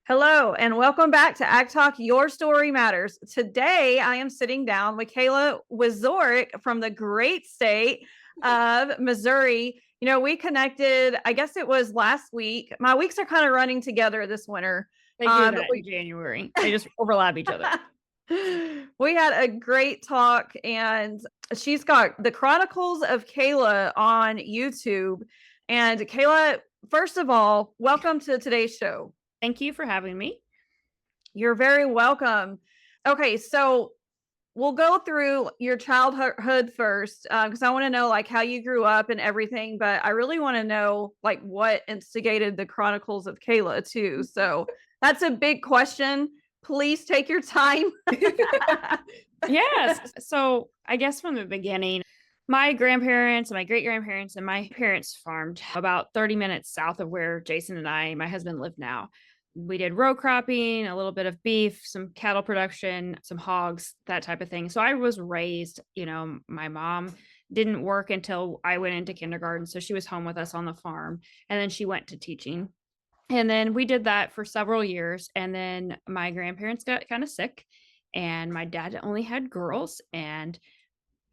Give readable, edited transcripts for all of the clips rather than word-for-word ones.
Hello, and welcome back to Ag Talk, Your Story Matters. Today, I am sitting down with Kayla Wieczorek from the great state of Missouri. You know, we connected, I guess it was last week. My weeks are kind of running together this winter. They do But that in January. They just overlap each other. we had a great talk, and she's got the Chronicles of Kayla on YouTube. And Kayla, first of all, welcome to today's show. Thank you for having me. You're very welcome. Okay, so we'll go through your childhood first, because I want to know like how you grew up and everything. But I really want to know like what instigated the Chronicles of Kayla too. So that's a big question. Please take your time. Yes. So I guess from the beginning, my grandparents and my great grandparents and my parents farmed about 30 minutes south of where Jason and my husband live now. We did row cropping, a little bit of beef, some cattle production, some hogs, that type of thing. So I was raised, my mom didn't work until I went into kindergarten. So she was home with us on the farm, and then she went to teaching. And then we did that for several years. And then my grandparents got kind of sick, and my dad only had girls, and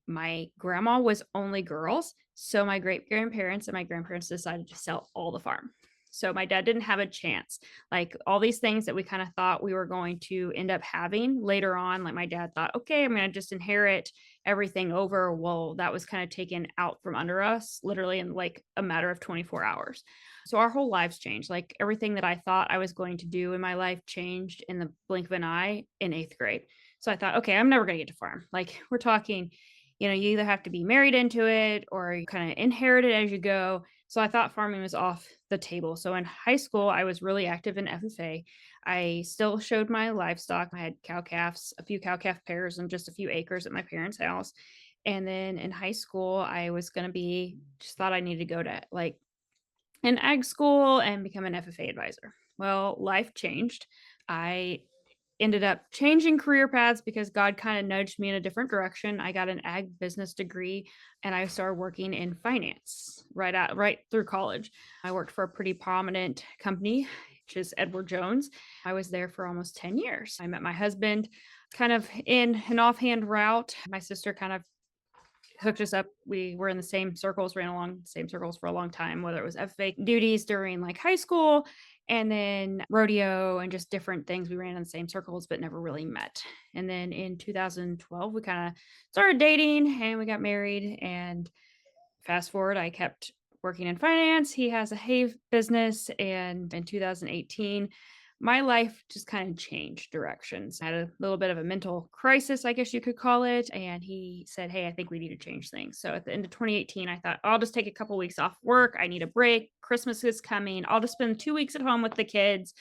my grandma was only girls. So my great grandparents and my grandparents decided to sell all the farm. So my dad didn't have a chance. Like all these things that we kind of thought we were going to end up having later on, like my dad thought, okay, I'm going to just inherit everything over. Well, that was kind of taken out from under us literally in like a matter of 24 hours. So our whole lives changed. Like everything that I thought I was going to do in my life changed in the blink of an eye in 8th grade. So I thought, okay, I'm never going to get to farm. Like we're talking, you either have to be married into it or you kind of inherit it as you go. So I thought farming was off the table. So in high school, I was really active in FFA. I still showed my livestock. I had cow calves, a few cow calf pairs, and just a few acres at my parents' house. And then in high school, I was going to just thought I needed to go to like an ag school and become an FFA advisor. Well, life changed. I ended up changing career paths because God kind of nudged me in a different direction. I got an ag business degree and I started working in finance right through college. I worked for a pretty prominent company, which is Edward Jones. I was there for almost 10 years. I met my husband kind of in an offhand route. My sister kind of hooked us up. We were in the same circles, ran along the same circles for a long time, whether it was FFA duties during like high school and then rodeo and just different things. We ran in the same circles, but never really met. And then in 2012, we kind of started dating and we got married. And fast forward, I kept working in finance. He has a hay business. And in 2018, my life just kind of changed directions. I had a little bit of a mental crisis, I guess you could call it. And he said, hey, I think we need to change things. So at the end of 2018, I thought, I'll just take a couple weeks off work. I need a break. Christmas is coming. I'll just spend 2 weeks at home with the kids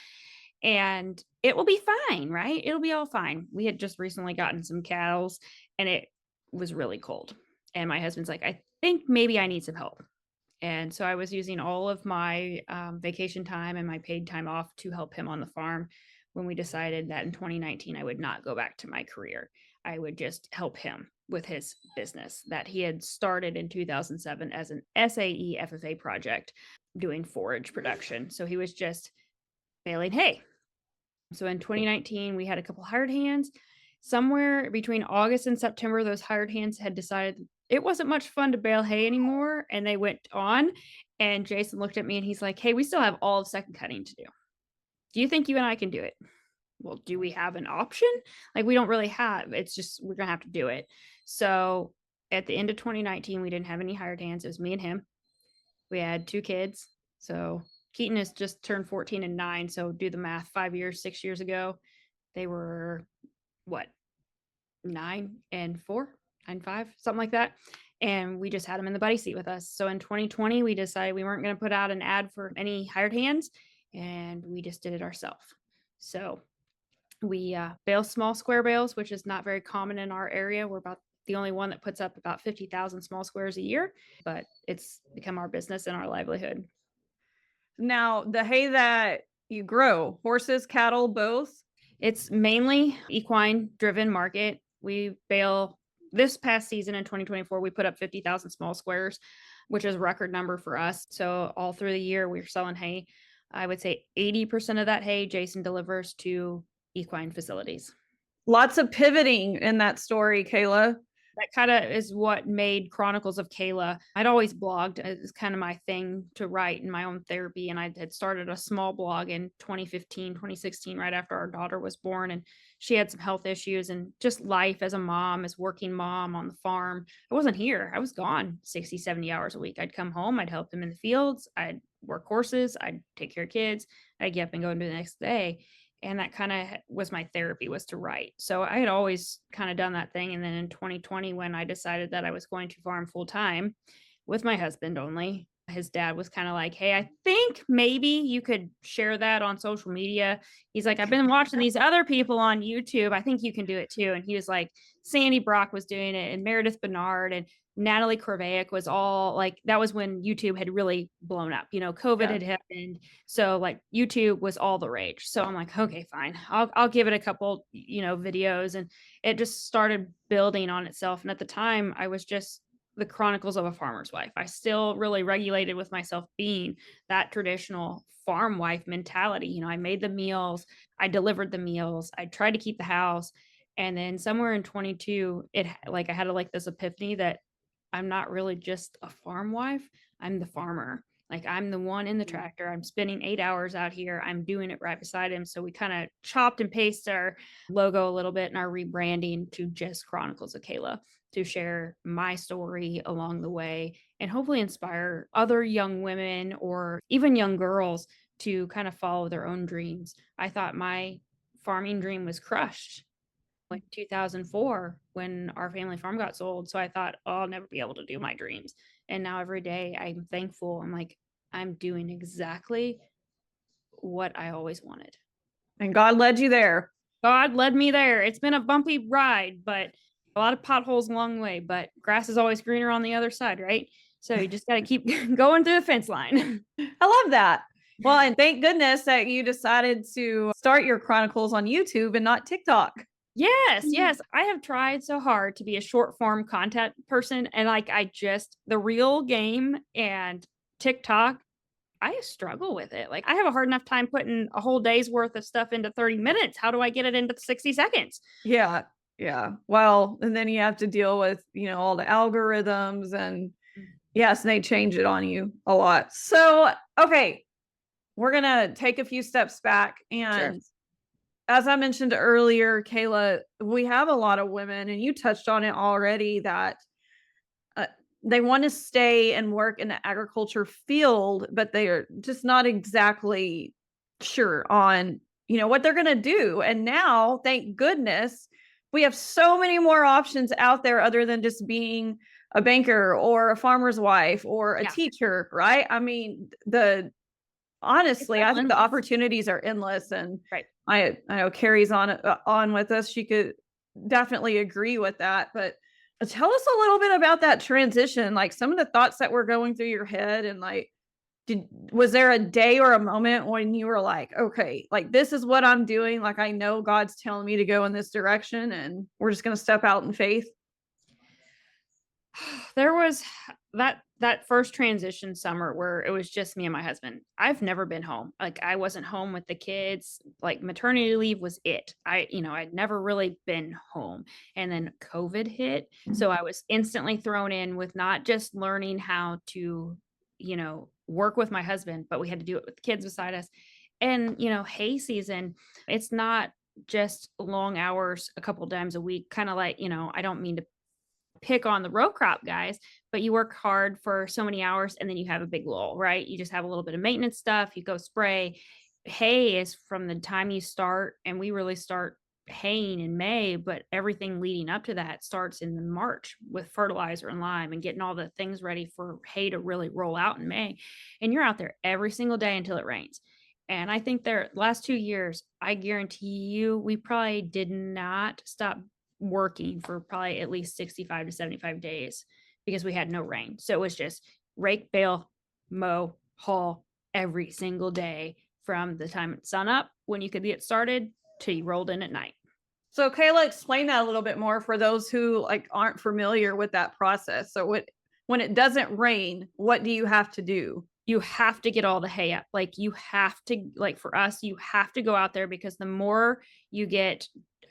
and it will be fine, right? It'll be all fine. We had just recently gotten some cows and it was really cold. And my husband's like, I think maybe I need some help. And so I was using all of my vacation time and my paid time off to help him on the farm when we decided that in 2019, I would not go back to my career. I would just help him with his business that he had started in 2007 as an SAE FFA project doing forage production. So he was just baling hay. So in 2019, we had a couple hired hands. Somewhere between August and September, those hired hands had decided it wasn't much fun to bale hay anymore, and they went on. And Jason looked at me and he's like, hey, we still have all of second cutting to do. Do you think you and I can do it? Well, do we have an option? Like, we don't really have. It's just, we're going to have to do it. So at the end of 2019, we didn't have any hired hands. It was me and him. We had 2 kids. So Keaton has just turned 14 and 9. So do the math, 6 years ago, they were what, 9 and 4, 9, 5, something like that. And we just had them in the buddy seat with us. So in 2020, we decided we weren't going to put out an ad for any hired hands, and we just did it ourselves. So we bale small square bales, which is not very common in our area. We're about the only one that puts up about 50,000 small squares a year, but it's become our business and our livelihood. Now, the hay that you grow, horses, cattle, both? It's mainly equine driven market. We bale this past season in 2024, we put up 50,000 small squares, which is a record number for us. So all through the year, we're selling hay. I would say 80% of that hay Jason delivers to equine facilities. Lots of pivoting in that story, Kayla. That kinda is what made Chronicles of Kayla. I'd always blogged. It's kinda my thing to write in my own therapy, and I had started a small blog in 2015, 2016, right after our daughter was born, and she had some health issues and just life as a mom, as working mom on the farm. I wasn't here. I was gone 60, 70 hours a week. I'd come home, I'd help them in the fields, I'd work horses, I'd take care of kids, I'd get up and go and do the next day, and that kinda was my therapy, was to write. So I had always kinda done that thing, and then in 2020, when I decided that I was going to farm full time with my husband only, his dad was kinda like, "Hey, I think maybe you could share that on social media." He's like, "I've been watching these other people on YouTube. I think you can do it too." And he was like, Sandy Brock was doing it, and Meredith Bernard, and Natalie Korvaic was all like, that was when YouTube had really blown up. COVID Yeah. had happened, so, like, YouTube was all the rage. So I'm like, "Okay, fine. I'll give it a couple, videos," and it just started building on itself, and at the time, I was just the chronicles of a farmer's wife. I still really regulated with myself being that traditional farm wife mentality. I made the meals, I delivered the meals, I tried to keep the house, and then somewhere in 22, like, I had, like, this epiphany that I'm not really just a farm wife, I'm the farmer. Like, I'm the one in the Mm. tractor. I'm spending 8 hours out here. I'm doing it right beside him. So we kinda chopped and pasted our logo a little bit and our rebranding to just Chronicles of Kayla, to share my story along the way and hopefully inspire other young women or even young girls to kind of follow their own dreams. I thought my farming dream was crushed in 2004 when our family farm got sold. So I thought, "Oh, I'll never be able to do my dreams." And now every day I'm thankful. I'm like, I'm doing exactly what I always wanted. And God led you there. God led me there. It's been a bumpy ride, but a lot of potholes along the way, but grass is always greener on the other side, right? So you just got to keep going through the fence line. I love that. Well, and thank goodness that you decided to start your chronicles on YouTube and not TikTok. Yes, Mhm. yes. I have tried so hard to be a short form content person, and like, the real game and TikTok, I struggle with it. Like, I have a hard enough time putting a whole day's worth of stuff into 30 minutes. How do I get it into 60 seconds? Yeah. Yeah. Well, and then you have to deal with, all the algorithms and Mm. yes, they change it on you a lot. So, okay, we're going to take a few steps back. Sure. And as I mentioned earlier, Kayla, we have a lot of women, and you touched on it already, that uh, they want to stay and work in the agriculture field, but they are just not exactly sure on, what they're going to do. And now, thank goodness, we have so many more options out there other than just being a banker or a farmer's wife or a Yeah. teacher, right? I mean, the It's honestly, so I think the endless. opportunities are endless, and Right. I know Carrie's on with us. She could definitely agree with that. But tell us a little bit about that transition, like some of the thoughts that were going through your head, and like, was there a day or a moment when you were like, okay, like this is what I'm doing. Like I know God's telling me to go in this direction, and we're just going to step out in faith. There was that first transition summer where it was just me and my husband. I've never been home. Like, I wasn't home with the kids. Like, maternity leave was it. I'd never really been home. And then COVID hit. So I was instantly thrown in with not just learning how to, work with my husband, but we had to do it with the kids beside us. And, hay season, it's not just long hours a couple times a week, kind of like, I don't mean to pick on the row crop guys, but you work hard for so many hours and then you have a big lull, right? You just have a little bit of maintenance stuff, you go spray. Hay is from the time you start, and we really start haying in May, but everything leading up to that starts in the March with fertilizer and lime and getting all the things ready for hay to really roll out in May. And you're out there every single day until it rains. And I think there last 2 years, I guarantee you, we probably did not stop working for probably at least 65 to 75 days because we had no rain. So it was just rake, bale, mow, haul every single day from the time it's sun up when you could get started till you rolled in at night. So Kayla, explain that a little bit more for those who like aren't familiar with that process. So when it doesn't rain, what do you have to do? You have to get all the hay up. Like you have to, like for us, you have to go out there because the more you get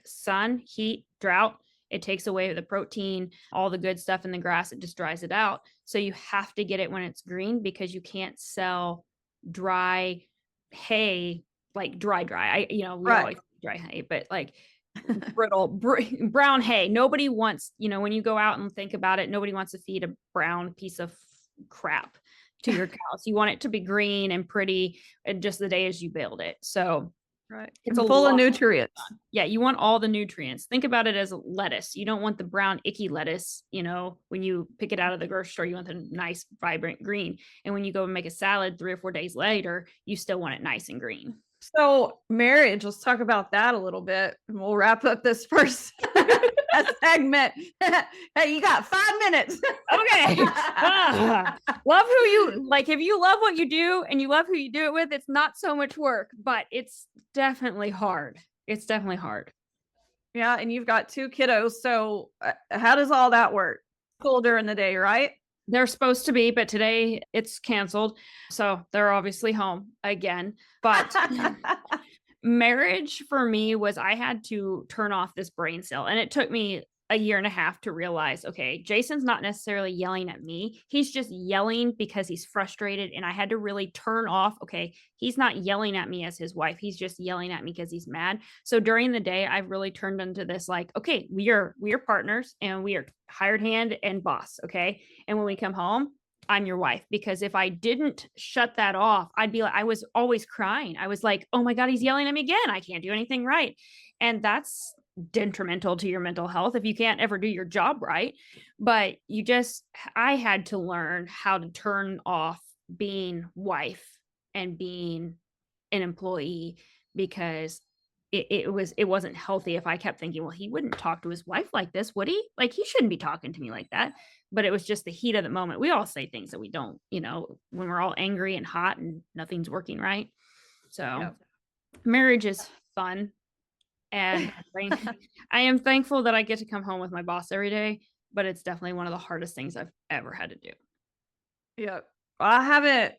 sun, heat, drought, it takes away the protein, all the good stuff in the grass, it just dries it out. So you have to get it when it's green because you can't sell dry hay, like dry. We Right. always dry hay, but like brittle brown hay. Nobody wants, when you go out and think about it, nobody wants to feed a brown piece of crap to your cows. You want it to be green and pretty and just the day as you build it. So Right. it's a And full of lot. nutrients. Yeah, you want all the nutrients. Think about it as a lettuce. You don't want the brown, icky lettuce, when you pick it out of the grocery store, you want the nice, vibrant green. And when you go and make a salad 3 or 4 days later, you still want it nice and green. So marriage, let's talk about that a little bit. And we'll wrap up this first segment. Hey, you got 5 minutes. Okay. Love who you like. If you love what you do and you love who you do it with, it's not so much work, but it's definitely hard. It's definitely hard. Yeah, and you've got 2 kiddos. So how does all that work? School during the day, right? They're supposed to be, but today it's canceled. So they're obviously home again. But marriage for me was I had to turn off this brain cell. And it took me a year and a half to realize, okay, Jason's not necessarily yelling at me. He's just yelling because he's frustrated. And I had to really turn off, okay, he's not yelling at me as his wife. He's just yelling at me because he's mad. So during the day, I've really turned into this like, okay, we are partners and we are hired hand and boss. Okay. And when we come home, I'm your wife. Because if I didn't shut that off, I'd be like, I was always crying. I was like, oh my God, he's yelling at me again. I can't do anything right. And that's detrimental to your mental health if you can't ever do your job right. But I had to learn how to turn off being wife and being an employee because it wasn't healthy if I kept thinking, well, he wouldn't talk to his wife like this, would he? Like, he shouldn't be talking to me like that. But it was just the heat of the moment. We all say things that we don't, when we're all angry and hot and nothing's working right. So marriage is fun. And I am thankful that I get to come home with my boss every day, but it's definitely one of the hardest things I've ever had to do. Yeah. I haven't,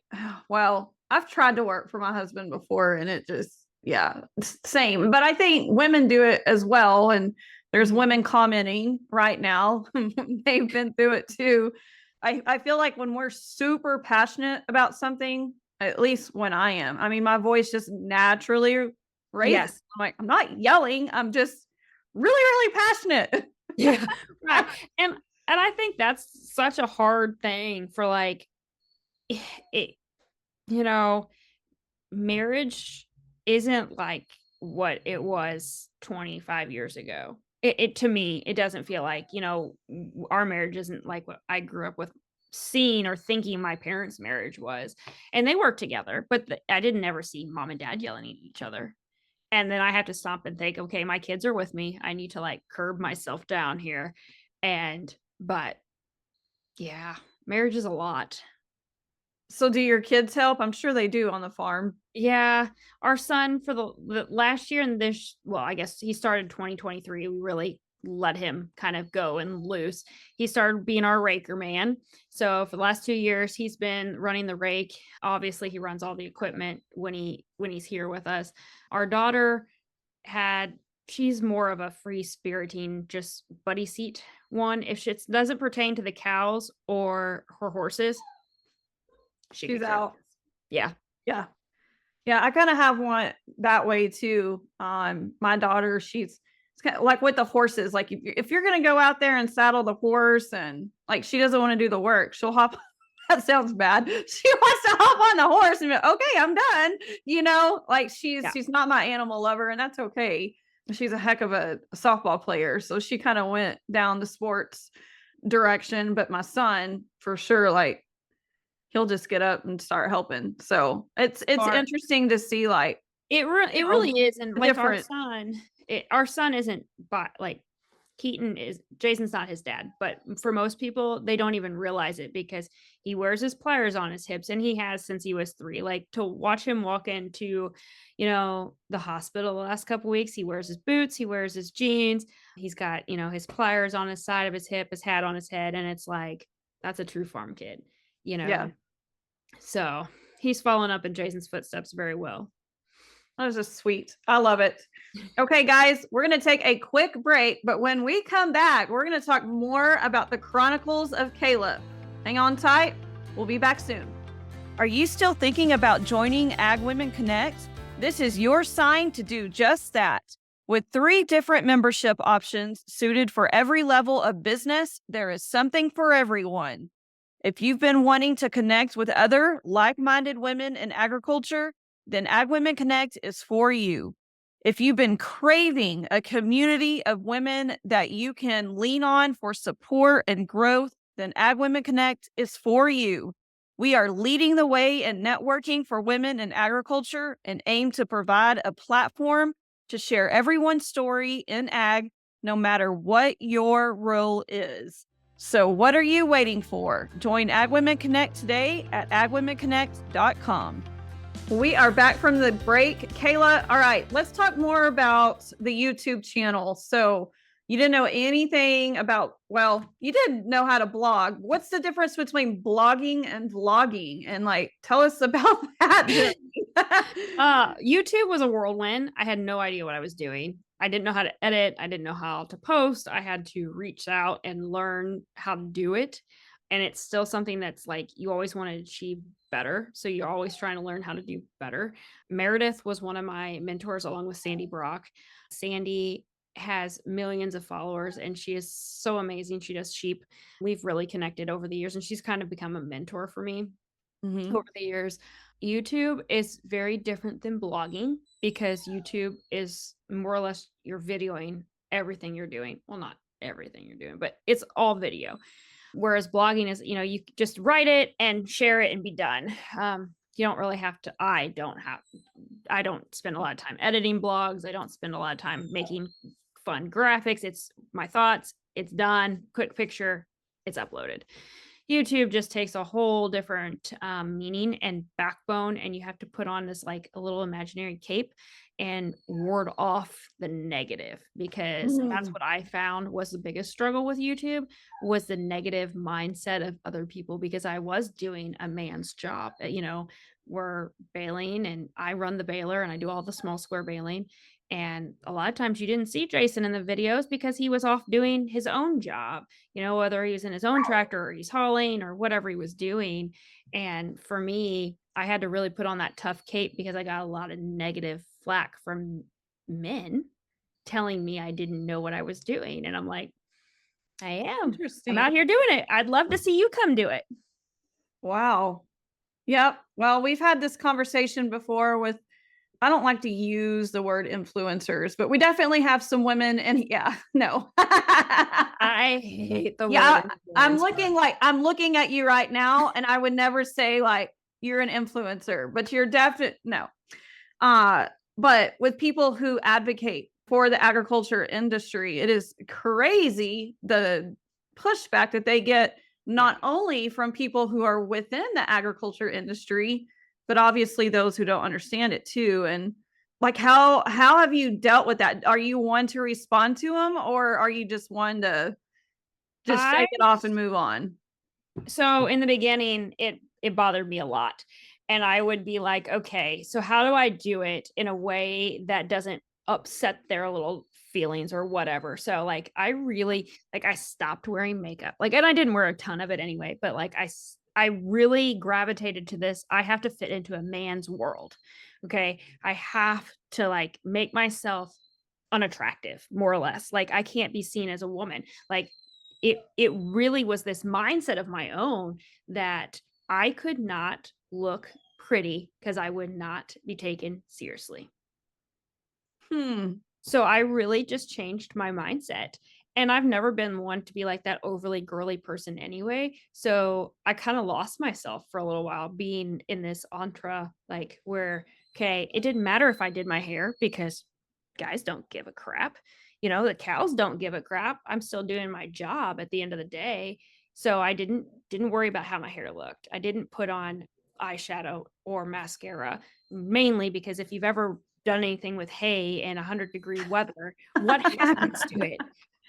well, I've tried to work for my husband before and it just, same. But I think women do it as well. And there's women commenting right now. They've been through it too. I feel like when we're super passionate about something, at least when I am, I mean, my voice just naturally raises. Yes. I'm like, I'm not yelling. I'm just really, really passionate. Yeah. Right. And I think that's such a hard thing for like, it, marriage isn't like what it was 25 years ago. It to me, it doesn't feel like, our marriage isn't like what I grew up with seeing or thinking my parents' marriage was. And they worked together, but I didn't ever see mom and dad yelling at each other. And then I have to stop and think, okay, my kids are with me. I need to like curb myself down here. But yeah, marriage is a lot. So do your kids help? I'm sure they do on the farm. Yeah, our son for the last year and I guess he started 2023. We really let him kind of go and loose. He started being our raker man. So for the last 2 years, he's been running the rake. Obviously, he runs all the equipment when he's here with us. Our daughter she's more of a free spiriting, just buddy seat one. If it doesn't pertain to the cows or her horses, She's out. Yeah. Yeah. Yeah, I kind of have one that way too. My daughter, it's kind of like with the horses. Like if you're gonna go out there and saddle the horse, and like she doesn't want to do the work, she'll hop. That sounds bad. She wants to hop on the horse and be like, okay, I'm done. Like she's not my animal lover, and that's okay. She's a heck of a softball player, so she kind of went down the sports direction. But my son, for sure, like he'll just get up and start helping. So it's interesting to see like it really is. And like different. our son isn't like Jason's not his dad, but for most people, they don't even realize it because he wears his pliers on his hips and he has since he was 3. Like to watch him walk into, the hospital the last couple weeks, he wears his boots, he wears his jeans, he's got, his pliers on his side of his hip, his hat on his head. And it's like, that's a true farm kid, Yeah. So he's following up in Jason's footsteps very well. That was just sweet. I love it. Okay, guys, we're going to take a quick break, but when we come back, we're going to talk more about the Chronicles of Kayla. Hang on tight. We'll be back soon. Are you still thinking about joining Ag Women Connect? This is your sign to do just that. With 3 different membership options suited for every level of business, there is something for everyone. If you've been wanting to connect with other like-minded women in agriculture, then Ag Women Connect is for you. If you've been craving a community of women that you can lean on for support and growth, then Ag Women Connect is for you. We are leading the way in networking for women in agriculture and aim to provide a platform to share everyone's story in ag, no matter what your role is. So what are you waiting for? Join Ag Women Connect today at agwomenconnect.com. We are back from the break. Kayla, all right, let's talk more about the YouTube channel. So you didn't know anything about, well, you did know how to blog. What's the difference between blogging and vlogging? And like, tell us about that. YouTube was a whirlwind. I had no idea what I was doing. I didn't know how to edit. I didn't know how to post. I had to reach out and learn how to do it. And it's still something that's like you always want to achieve better. So you're always trying to learn how to do better. Meredith was one of my mentors along with Sandy Brock. Sandy has millions of followers and she is so amazing. She does sheep. We've really connected over the years and she's kind of become a mentor for me over the years. YouTube is very different than blogging because YouTube is more or less you're videoing everything you're doing. Well, not everything you're doing, but it's all video. Whereas blogging is, you just write it and share it and be done. You don't really have to, I don't spend a lot of time editing blogs. I don't spend a lot of time making fun graphics. It's my thoughts. It's done. Quick picture. It's uploaded. YouTube just takes a whole different meaning and backbone, and you have to put on this like a little imaginary cape and ward off the negative because that's what I found was the biggest struggle with YouTube was the negative mindset of other people because I was doing a man's job. We're baling and I run the baler and I do all the small square baling. And a lot of times you didn't see Jason in the videos because he was off doing his own job, whether he was in his own tractor or he's hauling or whatever he was doing. And for me, I had to really put on that tough cape because I got a lot of negative flack from men telling me I didn't know what I was doing. And I'm like, I am. I'm out here doing it. I'd love to see you come do it. Wow. Yep. Well, we've had this conversation before with, I don't like to use the word influencers, but we definitely have some women and no. I hate the word. I'm looking at you right now and I would never say like you're an influencer, but you're definitely no. But with people who advocate for the agriculture industry, it is crazy the pushback that they get not only from people who are within the agriculture industry, but obviously those who don't understand it too. And like, how have you dealt with that? Are you one to respond to them or are you just one to just shake it off and move on? So in the beginning, it bothered me a lot. And I would be like, okay, so how do I do it in a way that doesn't upset their little feelings or whatever? So like, I really, like, I stopped wearing makeup. Like, and I didn't wear a ton of it anyway, but like, I really gravitated to this. I have to fit into a man's world. Okay. I have to like make myself unattractive, more or less. Like, I can't be seen as a woman. Like, it really was this mindset of my own that I could not look pretty because I would not be taken seriously. So I really just changed my mindset. And I've never been one to be like that overly girly person anyway. So I kind of lost myself for a little while being in this entourage, like where, okay, it didn't matter if I did my hair because guys don't give a crap. The cows don't give a crap. I'm still doing my job at the end of the day. So I didn't worry about how my hair looked. I didn't put on eyeshadow or mascara, mainly because if you've ever done anything with hay and 100-degree weather, what happens to it?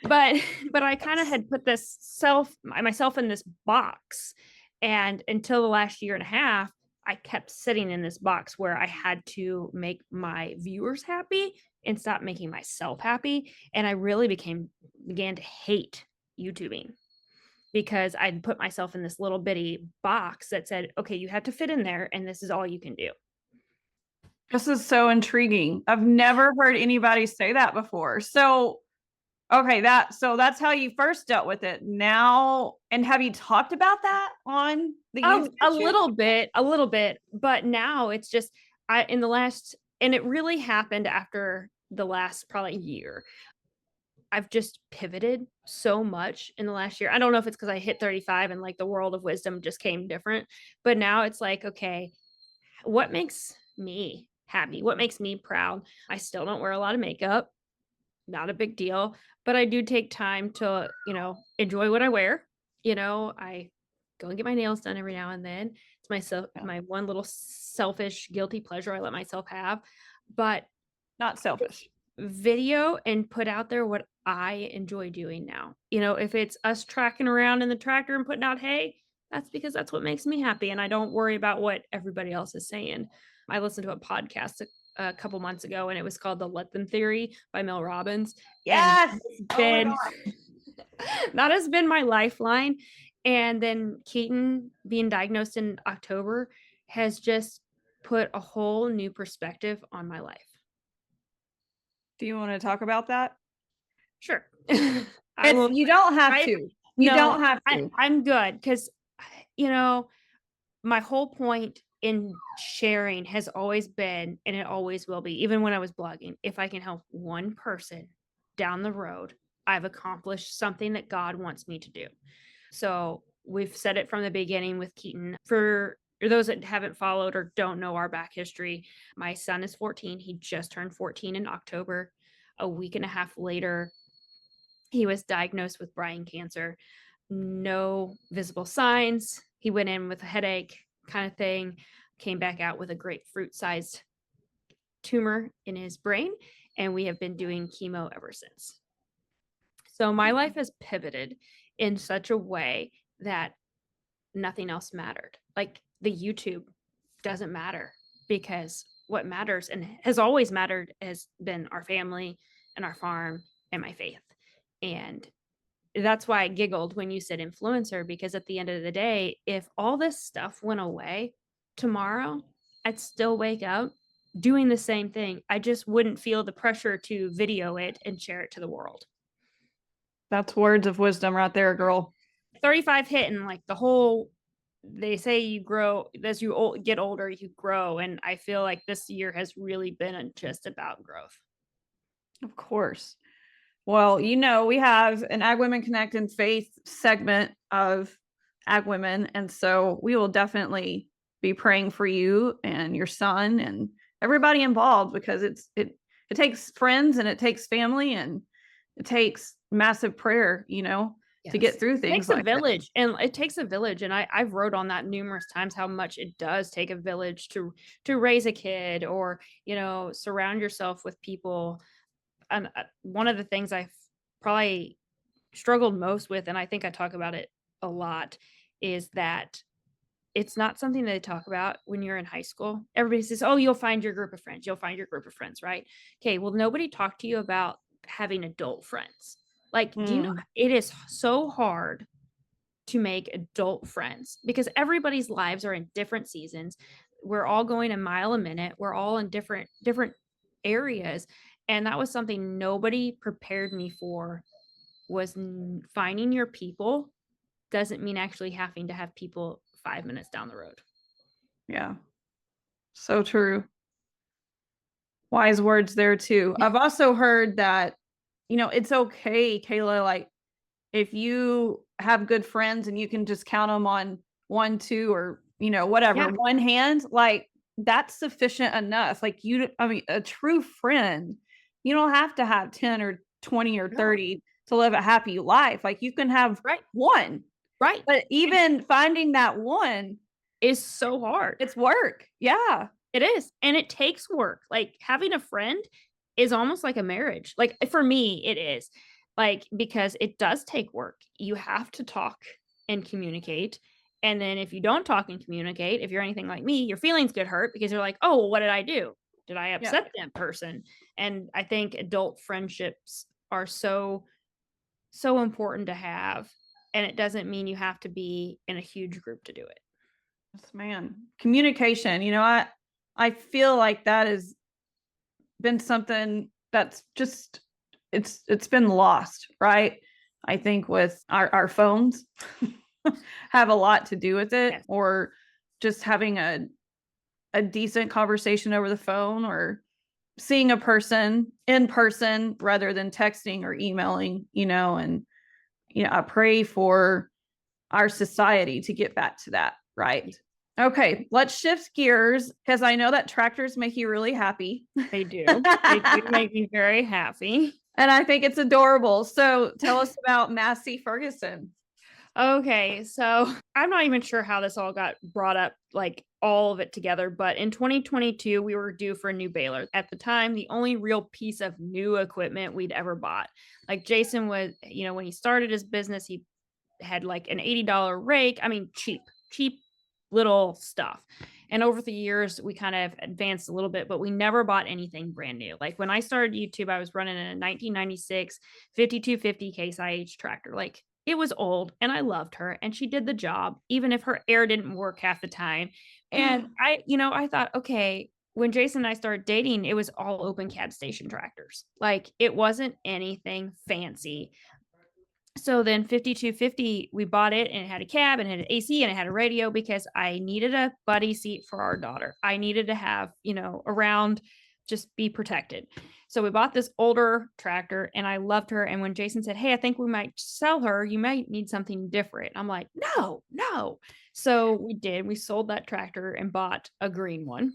But I kind of had put myself in this box And until the last year and a half, I kept sitting in this box where I had to make my viewers happy and stop making myself happy. And I really began to hate YouTubing because I'd put myself in this little bitty box that said, okay, you have to fit in there and this is all you can do. This is so intriguing. I've never heard anybody say that before. So, okay, that's how you first dealt with it. Now, and have you talked about that on the Oh, YouTube a channel? little bit, but now it's just I in the last and it really happened after the last probably year. I've just pivoted so much in the last year. I don't know if it's because I hit 35 and like the world of wisdom just came different, but now it's like, okay, what makes me happy? What makes me proud? I still don't wear a lot of makeup, not a big deal, but I do take time to, enjoy what I wear. I go and get my nails done every now and then. It's Yeah, my one little selfish guilty pleasure I let myself have. But not selfish. video and put out there what I enjoy doing now. If it's us tracking around in the tractor and putting out hay, that's because that's what makes me happy. And I don't worry about what everybody else is saying. I listened to a podcast a couple months ago and it was called The Let Them Theory by Mel Robbins. And Yes. it's Oh my been God. that has been my lifeline. And then Keaton being diagnosed in October has just put a whole new perspective on my life. Do you want to talk about that? Sure. I will. You don't have I to. You no, don't have I to. I'm good because you know, my whole point in sharing has always been, and it always will be, even when I was blogging, if I can help one person down the road, I've accomplished something that God wants me to do. So we've said it from the beginning with Keaton. For those that haven't followed or don't know our back history, my son is 14. He just turned 14 in October. A week and a half later, he was diagnosed with brain cancer. No visible signs. He went in with a headache kind of thing, came back out with a grapefruit sized tumor in his brain, and we have been doing chemo ever since. So my life has pivoted in such a way that nothing else mattered. Like the YouTube doesn't matter because what matters and has always mattered has been our family and our farm and my faith. And that's why I giggled when you said influencer, because at the end of the day, if all this stuff went away tomorrow, I'd still wake up doing the same thing. I just wouldn't feel the pressure to video it and share it to the world. That's words of wisdom right there, girl. 35 hitting like the whole they say you grow as you get older, you grow. And I feel like this year has really been just about growth. Of course. Well, we have an Ag Women Connect and Faith segment of Ag Women. And so we will definitely be praying for you and your son and everybody involved because it takes friends and it takes family and it takes massive prayer, to get through It things takes a like that. village, and it takes a village, and I've wrote on that numerous times how much it does take a village to raise a kid or surround yourself with people. And one of the things I've probably struggled most with, and I think I talk about it a lot, is that it's not something they talk about when you're in high school. Everybody says, "Oh, you'll find your group of friends. You'll find your group of friends," right? Okay, well, nobody talked to you about having adult friends. Like, do you know it is so hard to make adult friends because everybody's lives are in different seasons. We're all going a mile a minute. We're all in different areas, and that was something nobody prepared me for. Was finding your people doesn't mean actually having to have people 5 minutes down the road. Yeah. So true. Wise words there too. I've also heard that, it's okay, Kayla, like if you have good friends and you can just count them on one, two, or, whatever, Yeah. one hand, like that's sufficient enough. Like a true friend, you don't have to have 10 or 20 or 30 to live a happy life. Like you can have one. Right. But even finding that one is so hard. It's work. Yeah. It is. And it takes work. Like having a friend is almost like a marriage. Like for me, it is. Like because it does take work. You have to talk and communicate And then if you don't talk and communicate, if you're anything like me, your feelings get hurt because you're like, oh, well, what did I do? Did I Yeah. upset that person? And I think adult friendships are so, so important to have. And it doesn't mean you have to be in a huge group to do it. Yes, man. Communication. I feel like that has been something that's just it's been lost, right? I think with our phones have a lot to do with it, Yes. or just having a decent conversation over the phone, or seeing a person in person rather than texting or emailing, and I pray for our society to get back to that, right? Okay, let's shift gears because I know that tractors make you really happy. They do. They do make me very happy. And I think it's adorable. So tell us about Massey Ferguson. Okay, so I'm not even sure how this all got brought up, like all of it together, but in 2022, we were due for a new baler. At the time, the only real piece of new equipment we'd ever bought. Like Jason was, when he started his business, he had like an $80 rake. I mean, cheap little stuff. And over the years, we kind of advanced a little bit, but we never bought anything brand new. Like when I started YouTube, I was running a 1996 5250 Case IH tractor. Like it was old and I loved her and she did the job, even if her air didn't work half the time. And I thought, okay, when Jason and I started dating, it was all open cab station tractors. Like it wasn't anything fancy. So then 5250, we bought it and it had a cab and it had an AC and it had a radio because I needed a buddy seat for our daughter. I needed to have, around, just be protected. So we bought this older tractor and I loved her. And when Jason said, hey, I think we might sell her, you might need something different. I'm like, no. So we did. We sold that tractor and bought a green one.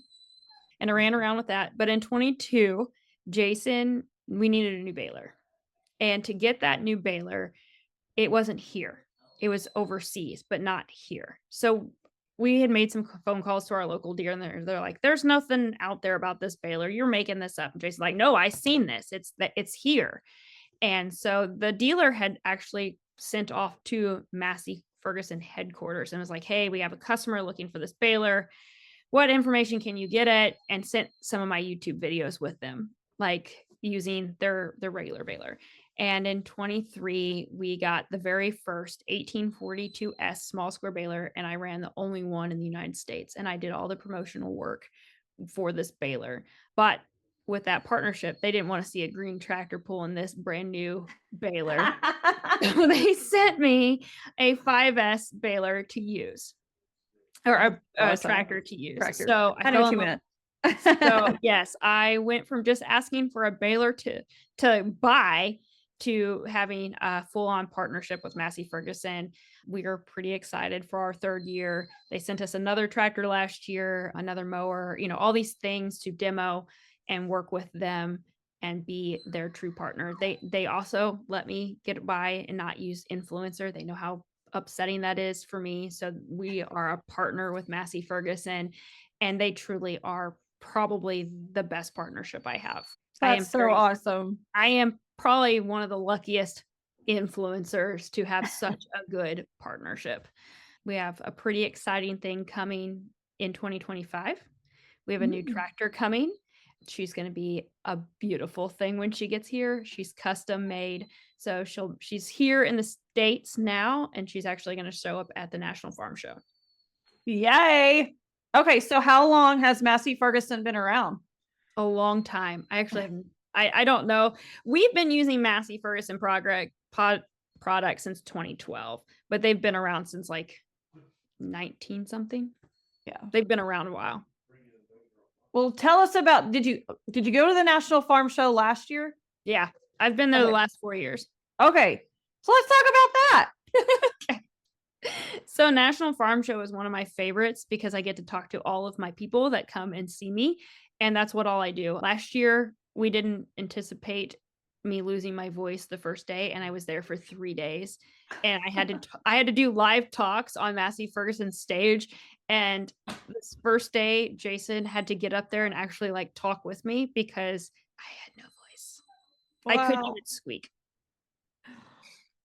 And I ran around with that. But in 22, Jason, we needed a new baler. And to get that new baler, it wasn't here. It was overseas, but not here. So we had made some phone calls to our local dealer and they're like, there's nothing out there about this baler. You're making this up. And Jason's like, no, I seen this. It's here. And so the dealer had actually sent off to Massey Ferguson headquarters and was like, hey, we have a customer looking for this baler. What information can you get it? And sent some of my YouTube videos with them, like using their regular baler. And in 23, we got the very first 1842S small square baler, and I ran the only one in the United States. And I did all the promotional work for this baler. But with that partnership, they didn't want to see a green tractor pulling this brand new baler. They sent me a 5S baler to use, or a Awesome. tractor to use. Tractor. So I know what you meant. so yes, I went from just asking for a baler to buy to having a full-on partnership with Massey Ferguson. We are pretty excited for our third year. They sent us another tractor last year, another mower, all these things to demo and work with them and be their true partner. They also let me get by and not use influencer. They know how upsetting that is for me. So we are a partner with Massey Ferguson, and they truly are probably the best partnership I have. That's so awesome. I am probably one of the luckiest influencers to have such a good partnership. We have a pretty exciting thing coming in 2025. We have a new tractor coming. She's going to be a beautiful thing when she gets here. She's custom made. So she's here in the States now, and she's actually going to show up at the National Farm Show. Yay. Okay, so how long has Massey Ferguson been around? A long time. I actually haven't, I don't know. We've been using Massey Ferguson products since 2012, but they've been around since like 19 something. Yeah. They've been around a while. Well, tell us about, did you go to the National Farm Show last year? Yeah. I've been there the last 4 years. Okay. So let's talk about that. Okay. So National Farm Show is one of my favorites because I get to talk to all of my people that come and see me. And that's what all I do. Last year, we didn't anticipate me losing my voice the first day, and I was there for 3 days. And I had to do live talks on Massey Ferguson's stage. And this first day, Jason had to get up there and actually like talk with me because I had no voice. Wow. I couldn't even squeak.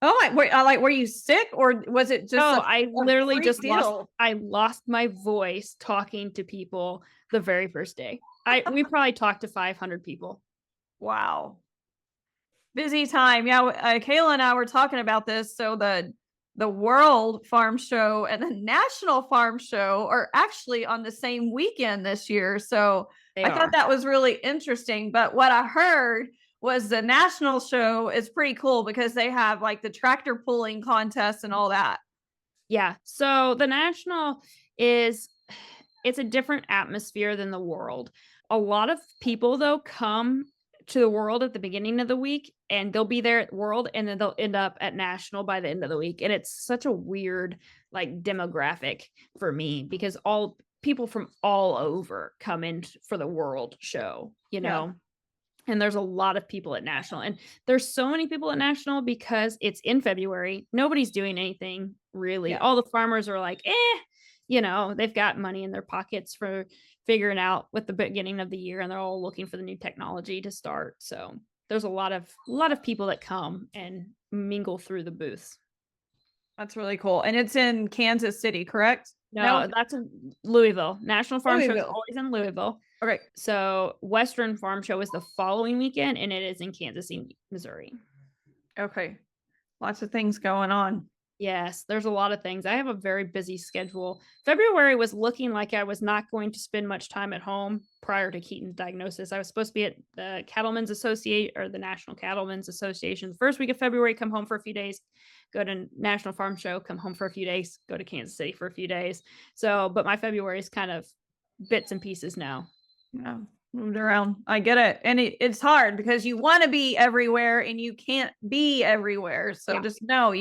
Oh my, wait, like, were you sick or was it just Oh, a I literally freak just deal? lost my voice talking to people the very first day. We probably talked to 500 people. Wow. Busy time. Yeah, Kayla and I were talking about this. So the World Farm Show and the National Farm Show are actually on the same weekend this year. So They I thought are. that was really interesting. But what I heard was the national show is pretty cool because they have like the tractor pulling contest and all that. Yeah. So the national is it's a different atmosphere than the world. A lot of people though come to the world at the beginning of the week and they'll be there at world and then they'll end up at national by the end of the week. And it's such a weird like demographic for me because all people from all over come in for the world show, you Yeah. know. And there's a lot of people at national and there's so many people at national because it's in February. Nobody's doing anything really. Yeah. All the farmers are like, you know, they've got money in their pockets for figuring out with the beginning of the year and they're all looking for the new technology to start. So there's a lot of people that come and mingle through the booths. That's really cool. And it's in Kansas City, correct? No, No, that's in Louisville. National Farm Show is Louisville. always in Louisville. Okay. So Western Farm Show is the following weekend and it is in Kansas City, Missouri. Okay. Lots of things going on. Yes, there's a lot of things. I have a very busy schedule. February was looking like I was not going to spend much time at home prior to Keaton's diagnosis. I was supposed to be at the Cattlemen's Associate or the National Cattlemen's Association the first week of February, come home for a few days, go to National Farm Show, come home for a few days, go to Kansas City for a few days. So, but my February is kind of bits and pieces now. Yeah, moved around. I get it. And it's hard because you want to be everywhere and you can't be everywhere. So Yeah. just know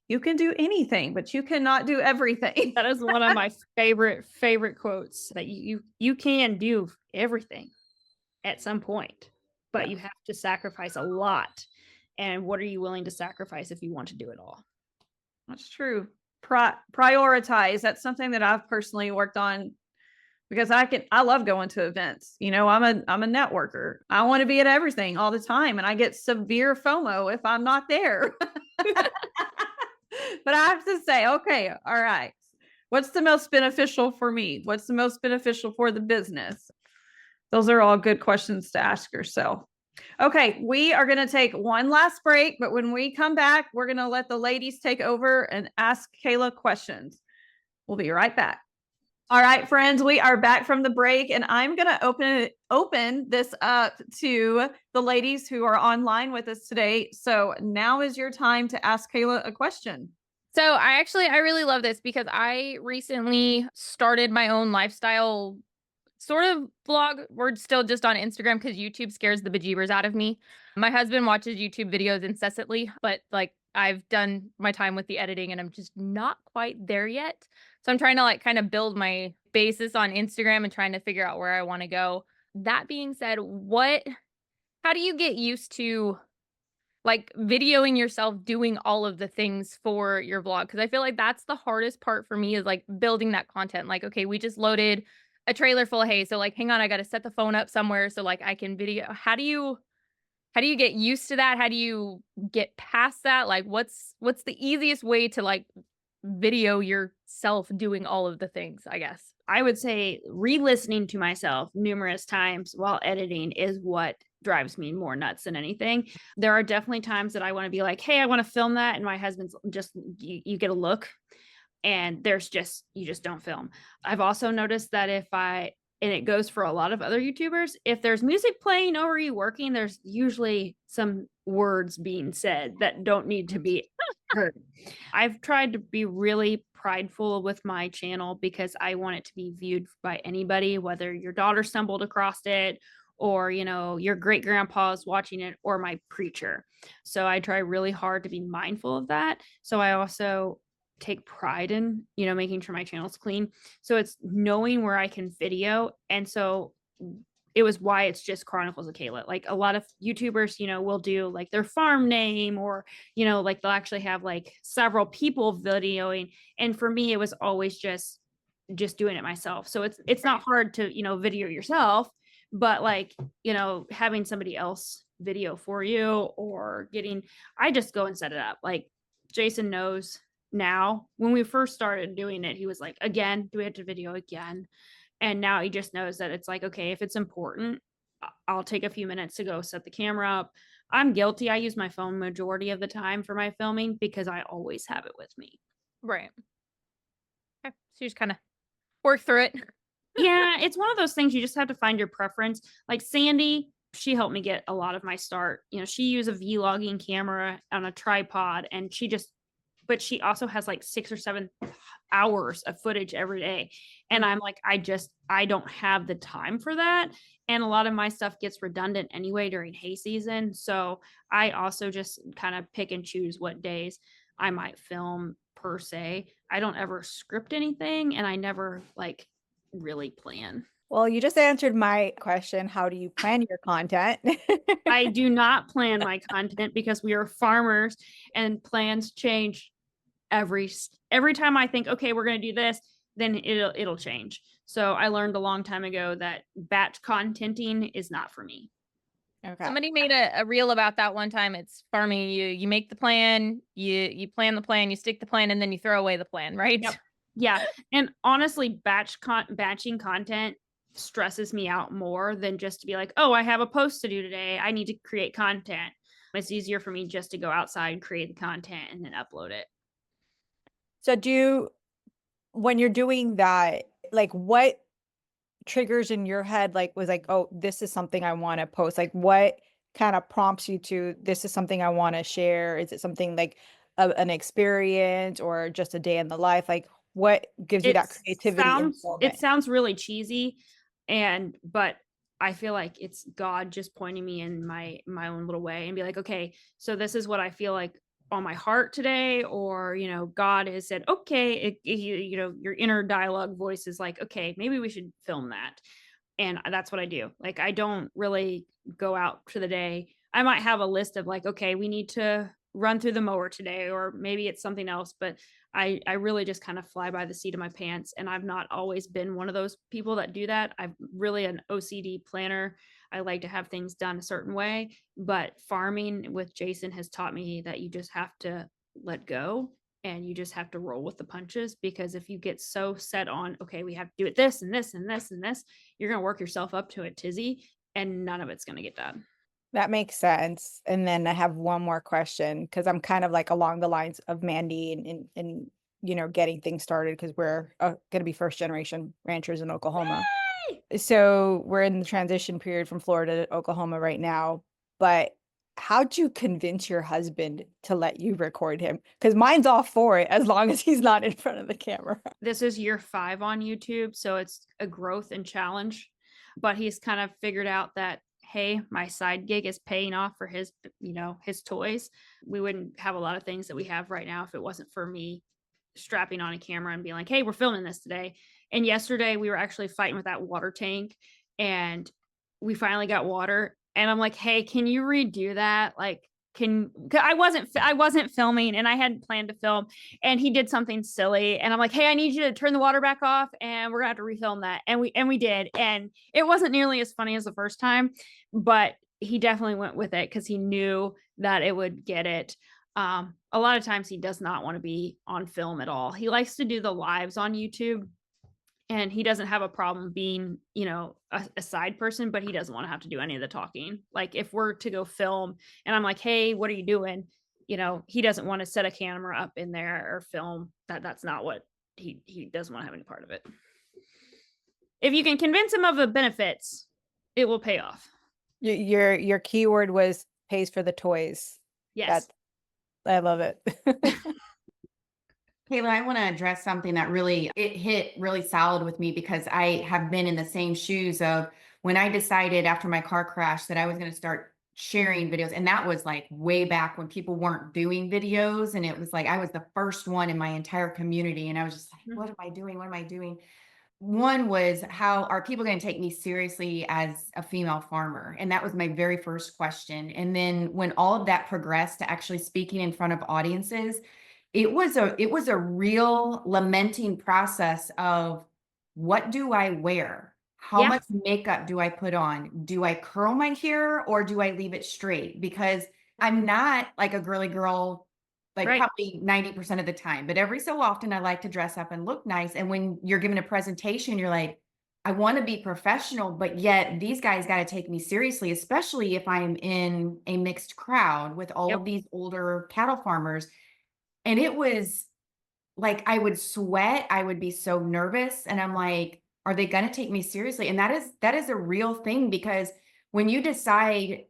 you can do anything, but you cannot do everything. That is one of my favorite quotes that you can do everything at some point, but Yeah, you have to sacrifice a lot. And what are you willing to sacrifice if you want to do it all? that's true. Prioritize. That's something that I've personally worked on because I love going to events. You know, I'm a networker. I want to be at everything all the time and I get severe FOMO if I'm not there. But I have to say, okay, all right. What's the most beneficial for me? What's the most beneficial for the business? Those are all good questions to ask yourself. Okay, we are going to take one last break, but when we come back, we're going to let the ladies take over and ask Kayla questions. We'll be right back. All right, friends, we are back from the break, and I'm going to open this up to the ladies who are online with us today. So now is your time to ask Kayla a question. So I really love this because I recently started my own lifestyle sort of vlog. We're still just on Instagram because YouTube scares the bejeebers out of me. My husband watches YouTube videos incessantly, but like I've done my time with the editing and I'm just not quite there yet. So I'm trying to like kind of build my basis on Instagram and trying to figure out where I want to go. That being said, how do you get used to like videoing yourself doing all of the things for your vlog? Because I feel like that's the hardest part for me is like building that content. Like, okay, we just loaded a trailer full of hay. So like, hang on, I got to set the phone up somewhere so like I can video. How do you get used to that? How do you get past that? Like what's the easiest way to like video yourself doing all of the things, I guess? I would say re-listening to myself numerous times while editing is what drives me more nuts than anything. There are definitely times that I want to be like, hey, I want to film that. And my husband's just, you get a look and you just don't film. I've also noticed that and it goes for a lot of other YouTubers, if there's music playing over you working, there's usually some words being said that don't need to be heard. I've tried to be really prideful with my channel because I want it to be viewed by anybody, whether your daughter stumbled across it or, you know, your great grandpa's watching it or my preacher. So I try really hard to be mindful of that. So I also take pride in, you know, making sure my channel's clean. So it's knowing where I can video. And so it was why it's just Chronicles of Kayla. Like a lot of YouTubers, you know, will do like their farm name or, you know, like they'll actually have like several people videoing. And for me, it was always just doing it myself. So it's not hard to, you know, video yourself, but like, you know, having somebody else video for you or I just go and set it up. Like Jason knows now. When we first started doing it, he was like, again, do we have to video again? And now he just knows that it's like, okay, if it's important, I'll take a few minutes to go set the camera up. I'm guilty. I use my phone majority of the time for my filming because I always have it with me. Right. Okay. So you just kind of work through it. Yeah, it's one of those things you just have to find your preference. Like Sandy, she helped me get a lot of my start. She used a vlogging camera on a tripod, and but she also has like 6 or 7 hours of footage every day. And I'm like, I don't have the time for that. And a lot of my stuff gets redundant anyway during hay season. So I also just kind of pick and choose what days I might film per se. I don't ever script anything, and I never like really plan. Well, you just answered my question. How do you plan your content? I do not plan my content because we are farmers and plans change every time I think, okay, we're going to do this, then it'll change. So I learned a long time ago that batch contenting is not for me. Okay. Somebody made a reel about that one time. It's farming. You make the plan, you plan the plan, you stick the plan, and then you throw away the plan, right? Yep. Yeah. And honestly, batching content stresses me out more than just to be like, oh, I have a post to do today, I need to create content. It's easier for me just to go outside, create the content, and then upload it. So when you're doing that, like what triggers in your head, like was like, oh, this is something I want to post? Like what kind of prompts you to, this is something I want to share? Is it something like an experience or just a day in the life? Like what gives you that creativity? It sounds really cheesy, but I feel like it's God just pointing me in my own little way and be like, okay, so this is what I feel like on my heart today. Or, God has said, okay, your inner dialogue voice is like, okay, maybe we should film that. And that's what I do. Like, I don't really go out for the day. I might have a list of like, okay, we need to run through the mower today, or maybe it's something else, but I really just kind of fly by the seat of my pants. And I've not always been one of those people that do that. I'm really an OCD planner. I like to have things done a certain way, but farming with Jason has taught me that you just have to let go and you just have to roll with the punches, because if you get so set on, okay, we have to do it this and this and this and this, you're going to work yourself up to it tizzy, and none of it's going to get done. That makes sense. And then I have one more question, because I'm kind of like along the lines of Mandy and getting things started, because we're going to be first generation ranchers in Oklahoma. Yay! So we're in the transition period from Florida to Oklahoma right now. But how'd you convince your husband to let you record him? Because mine's all for it as long as he's not in front of the camera. This is year 5 on YouTube, so it's a growth and challenge. But he's kind of figured out that, hey, my side gig is paying off for his toys. We wouldn't have a lot of things that we have right now if it wasn't for me strapping on a camera and being like, hey, we're filming this today. And yesterday we were actually fighting with that water tank, and we finally got water. And I'm like, hey, can you redo that? Like, I wasn't filming, and I hadn't planned to film, and he did something silly, and I'm like, hey, I need you to turn the water back off, and we're gonna have to refilm that. And we did, and it wasn't nearly as funny as the first time, but he definitely went with it because he knew that it would get it. A lot of times he does not want to be on film at all. He likes to do the lives on YouTube, and he doesn't have a problem being, a side person, but he doesn't want to have to do any of the talking. Like if we're to go film and I'm like, hey, what are you doing? He doesn't want to set a camera up in there or film. That's not what he doesn't want to have any part of it. If you can convince him of the benefits, it will pay off. Your keyword was pays for the toys. Yes. I love it. Kayla, I want to address something that it hit really solid with me, because I have been in the same shoes of when I decided after my car crash that I was going to start sharing videos. And that was like way back when people weren't doing videos. And it was like, I was the first one in my entire community. And I was just like, what am I doing? What am I doing? One was, how are people going to take me seriously as a female farmer? And that was my very first question. And then when all of that progressed to actually speaking in front of audiences, it was a real lamenting process of, what do I wear? How much makeup do I put on? Do I curl my hair or do I leave it straight? Because I'm not like a girly girl like Right. probably 90% of the time. But every so often, I like to dress up and look nice. And when you're given a presentation, you're like, I want to be professional, but yet these guys got to take me seriously, especially if I'm in a mixed crowd with all Yep. of these older cattle farmers. And it was like I would sweat, I would be so nervous, and I'm like, are they going to take me seriously? And that is a real thing, because when you decide,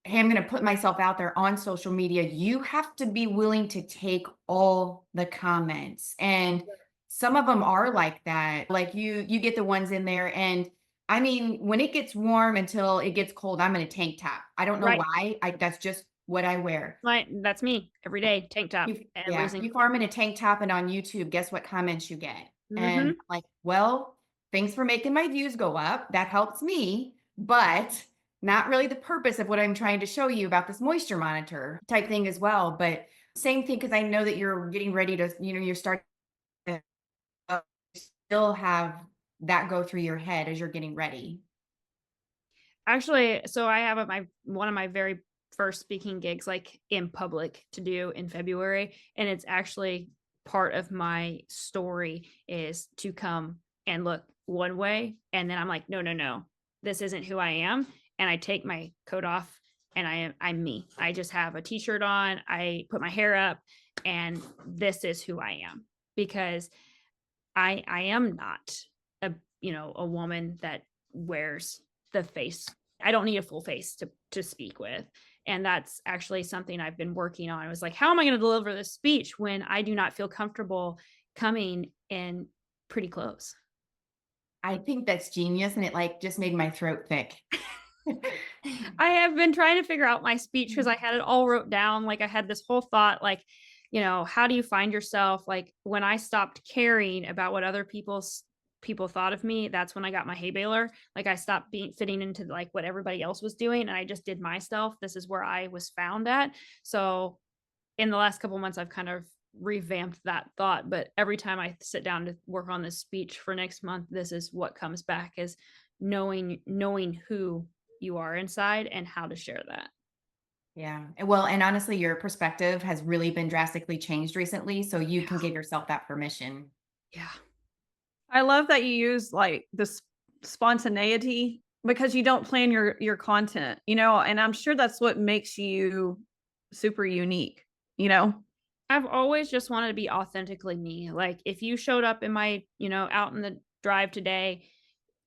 hey, I'm going to put myself out there on social media, you have to be willing to take all the comments. And some of them are like that. Like you get the ones in there, and I mean, when it gets warm until it gets cold, I'm in a tank top. I don't know Right. why. That's just what I wear. That's me every day, tank top every Yeah, single. you farm in a tank top and on YouTube, guess what comments you get? And Mhm. I'm like, well, thanks for making my views go up. That helps me, but not really the purpose of what I'm trying to show you about this moisture monitor type thing as well. But same thing, because I know that you're getting ready to, you're starting to still have that go through your head as you're getting ready. Actually, so I have one of my very first speaking gigs like in public to do in February, and it's actually part of my story is to come and look one way, and then I'm like, no, no, no, this isn't who I am, and I take my coat off, and I'm me. I just have a t-shirt on, I put my hair up, and this is who I am, because I am not a a woman that wears the face. I don't need a full face to speak with. And that's actually something I've been working on. I was like, how am I going to deliver this speech when I do not feel comfortable coming in pretty clothes? I think that's genius, and it like just made my throat thick. I have been trying to figure out my speech because I had it all wrote down. Like I had this whole thought, like, how do you find yourself? Like when I stopped caring about what other people thought of me, that's when I got my hay baler. Like I stopped fitting into like what everybody else was doing, and I just did myself. This is where I was found at. So in the last couple months, I've kind of revamped that thought. But every time I sit down to work on this speech for next month, this is what comes back, is knowing who you are inside and how to share that. Yeah. Well, and honestly, your perspective has really been drastically changed recently. So you Yeah. can give yourself that permission. Yeah. I love that you use like this spontaneity because you don't plan your content, and I'm sure that's what makes you super unique, you know? I've always just wanted to be authentically me. Like if you showed up in my, out in the drive today,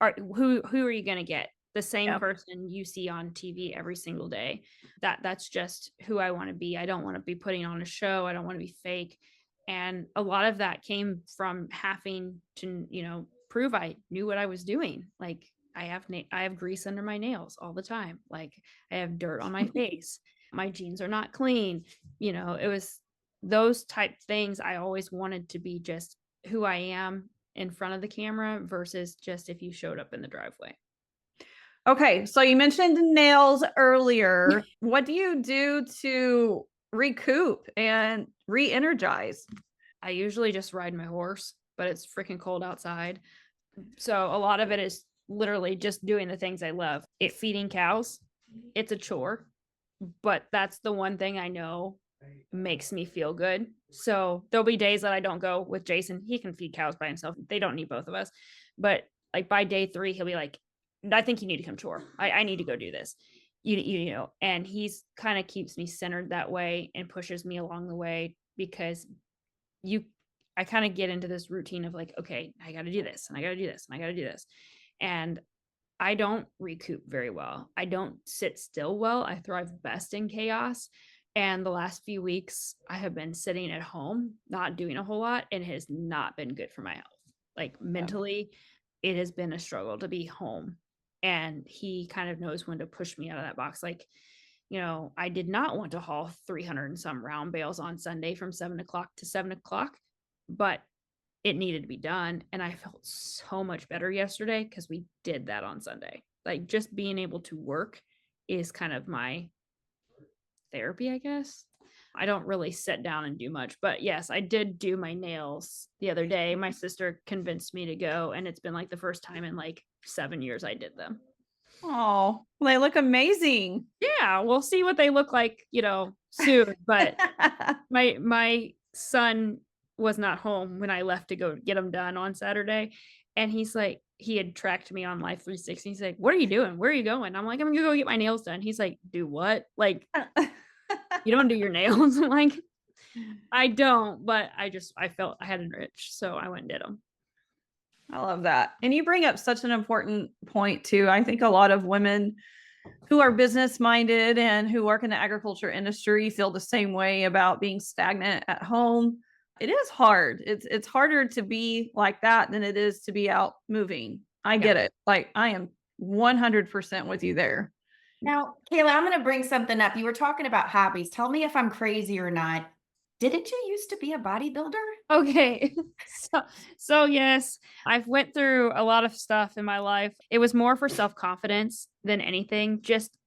who are you going to get? The same Yep. person you see on TV every single day. That's just who I want to be. I don't want to be putting on a show. I don't want to be fake. And a lot of that came from having to, prove I knew what I was doing. Like I have grease under my nails all the time. Like I have dirt on my face. My jeans are not clean. It was those type things. I always wanted to be just who I am in front of the camera versus just if you showed up in the driveway. Okay, so you mentioned nails earlier. What do you do to recoup and re-energize? I usually just ride my horse, but it's freaking cold outside. So a lot of it is literally just doing the things I love. Feeding cows, it's a chore, but that's the one thing I know makes me feel good. So there'll be days that I don't go with Jason. He can feed cows by himself. They don't need both of us. But like by day 3, he'll be like, I think you need to come chore. I need to go do this. And he's kind of keeps me centered that way and pushes me along the way, because I kind of get into this routine of like, okay, I got to do this and I got to do this and I got to do this. And I don't recoup very well. I don't sit still well. I thrive best in chaos. And the last few weeks, I have been sitting at home, not doing a whole lot, and it has not been good for my health. Like mentally, it has been a struggle to be home. And he kind of knows when to push me out of that box. Like, I did not want to haul 300 and some round bales on Sunday from 7 o'clock to 7 o'clock, but it needed to be done. And I felt so much better yesterday because we did that on Sunday. Like just being able to work is kind of my therapy, I guess. I don't really sit down and do much, but yes, I did do my nails the other day. My sister convinced me to go, and it's been like the first time in like 7 years I did them. Oh, they look amazing. Yeah, we'll see what they look like, soon. But my son was not home when I left to go get them done on Saturday. And he's like, he had tracked me on Life 360. He's like, "What are you doing? Where are you going?" I'm like, "I'm gonna go get my nails done." He's like, "Do what? Like, you don't do your nails?" I'm like, "I don't, but I felt I had an itch, so I went and did them." I love that. And you bring up such an important point too. I think a lot of women who are business minded and who work in the agriculture industry feel the same way about being stagnant at home. It is hard. It's harder to be like that than it is to be out moving. I get it. Like I am 100% with you there. Now, Kayla, I'm going to bring something up. You were talking about hobbies. Tell me if I'm crazy or not. Didn't you used to be a bodybuilder? Okay. So yes, I've went through a lot of stuff in my life. It was more for self-confidence than anything, just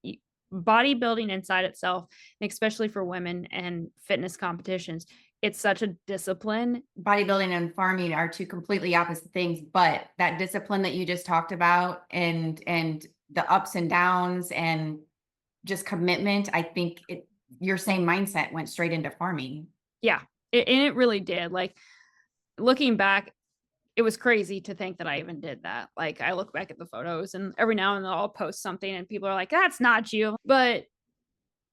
bodybuilding inside itself, especially for women and fitness competitions. It's such a discipline. Bodybuilding and farming are two completely opposite things, but that discipline that you just talked about and the ups and downs and just commitment, I think your same mindset went straight into farming. Yeah, and it really did. Like looking back, it was crazy to think that I even did that. Like I look back at the photos and every now and then I'll post something and people are like, "That's not you." But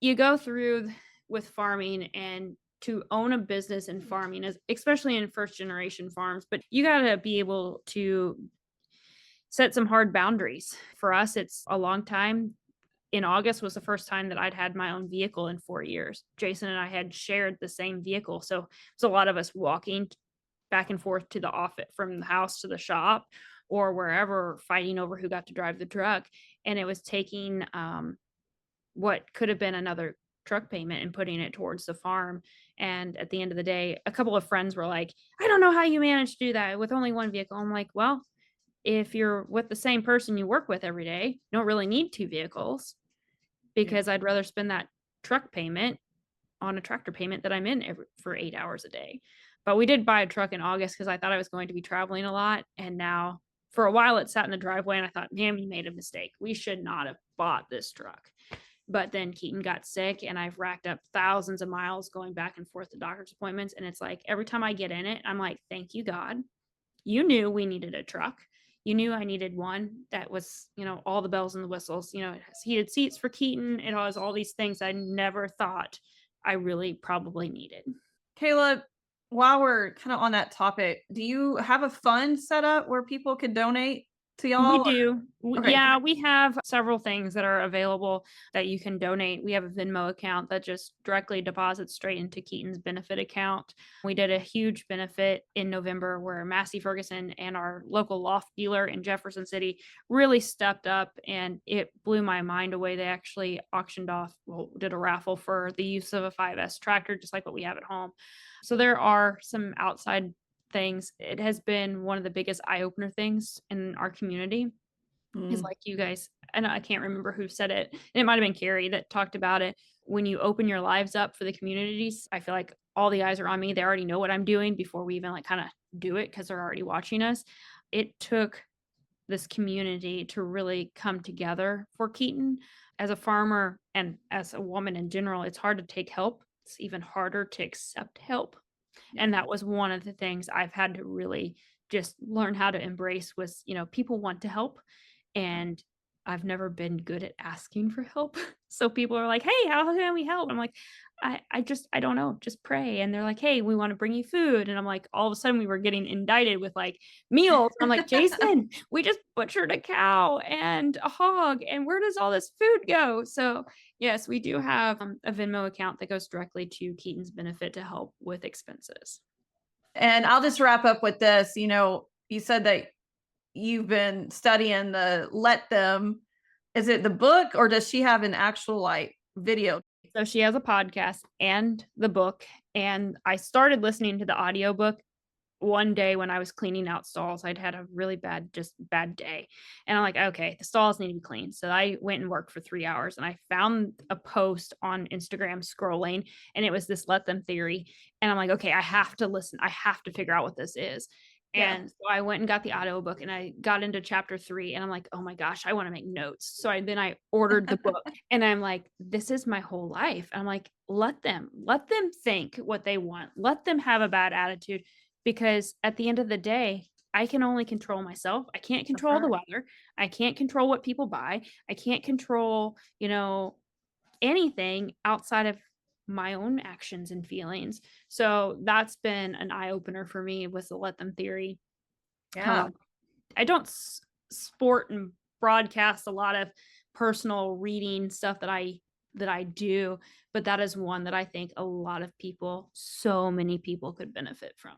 you go through with farming, and to own a business in farming is especially in first generation farms, but you got to be able to set some hard boundaries. For us, it's a long time. In August was the first time that I'd had my own vehicle in 4 years. Jason and I had shared the same vehicle. So it's a lot of us walking back and forth to the office from the house to the shop or wherever, fighting over who got to drive the truck. And it was taking what could have been another truck payment and putting it towards the farm. And at the end of the day, a couple of friends were like, "I don't know how you managed to do that with only one vehicle." I'm like, "Well, if you're with the same person you work with every day, you don't really need two vehicles, because I'd rather spend that truck payment on a tractor payment that I'm in for 8 hours a day." But we did buy a truck in August because I thought I was going to be traveling a lot. And now for a while it sat in the driveway and I thought, "Man, we made a mistake. We should not have bought this truck." But then Keaton got sick and I've racked up thousands of miles going back and forth to doctor's appointments. And it's like every time I get in it, I'm like, "Thank you, God. You knew we needed a truck. You knew I needed one that was, all the bells and the whistles. It has heated seats for Keaton. It has all these things I never thought I really probably needed." Kayla, while we're kind of on that topic, do you have a fund set up where people can donate to y'all? We do. Okay. Yeah, we have several things that are available that you can donate. We have a Venmo account that just directly deposits straight into Keaton's benefit account. We did a huge benefit in November where Massey Ferguson and our local loft dealer in Jefferson City really stepped up, and it blew my mind away. They actually did a raffle for the use of a 5S tractor, just like what we have at home. So there are some outside things. It has been one of the biggest eye-opener things in our community is like you guys, and I can't remember who said it. It might have been Carrie that talked about it. When you open your lives up for the communities, I feel like all the eyes are on me. They already know what I'm doing before we even kind of do it because they're already watching us. It took this community to really come together for Keaton. As a farmer and as a woman in general, it's hard to take help. It's even harder to accept help. And that was one of the things I've had to really just learn how to embrace was, people want to help, and I've never been good at asking for help. So people are like, "Hey, how can we help?" I'm like, I don't know, just pray. And they're like, "Hey, we want to bring you food." And I'm like, all of a sudden we were getting indicted with like meals. I'm like, "Jason, we just butchered a cow and a hog, and where does all this food go?" So yes, we do have a Venmo account that goes directly to Keaton's benefit to help with expenses. And I'll just wrap up with this. You said that you've been studying the Let Them. Is it the book or does she have an actual video? So she has a podcast and the book. And I started listening to the audiobook one day when I was cleaning out stalls. I'd had a really bad day. And I'm like, okay, the stalls need to be cleaned. So I went and worked for 3 hours and I found a post on Instagram scrolling, and it was this Let Them theory. And I'm like, okay, I have to listen. I have to figure out what this is. Yeah. And so I went and got the audiobook and I got into chapter 3 and I'm like, oh my gosh, I want to make notes. So then I ordered the book and I'm like, this is my whole life. I'm like, let them think what they want. Let them have a bad attitude, because at the end of the day, I can only control myself. I can't control the weather. I can't control what people buy. I can't control, anything outside of my own actions and feelings. So that's been an eye opener for me with the let them theory. Yeah. I don't sport and broadcast a lot of personal reading stuff that I do, but that is one that I think a lot of people, so many people could benefit from.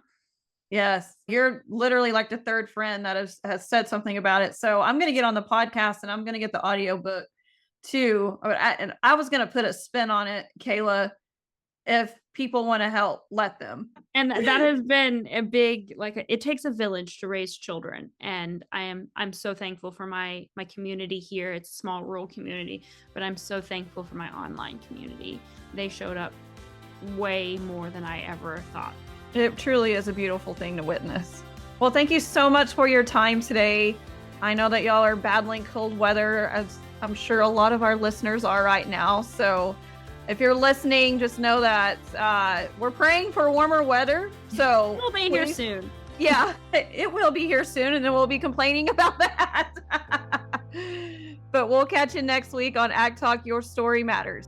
Yes. You're literally like the third friend that has said something about it. So I'm going to get on the podcast and I'm going to get the audiobook too. And I was going to put a spin on it, Kayla. If people want to help, let them. And that has been a big, it takes a village to raise children. And I'm so thankful for my community here. It's a small rural community, but I'm so thankful for my online community. They showed up way more than I ever thought. It truly is a beautiful thing to witness. Well, thank you so much for your time today. I know that y'all are battling cold weather, as I'm sure a lot of our listeners are right now. So if you're listening, just know that we're praying for warmer weather. So We'll be here soon. Yeah, it will be here soon, and then we'll be complaining about that. But we'll catch you next week on Ag Talk, Your Story Matters.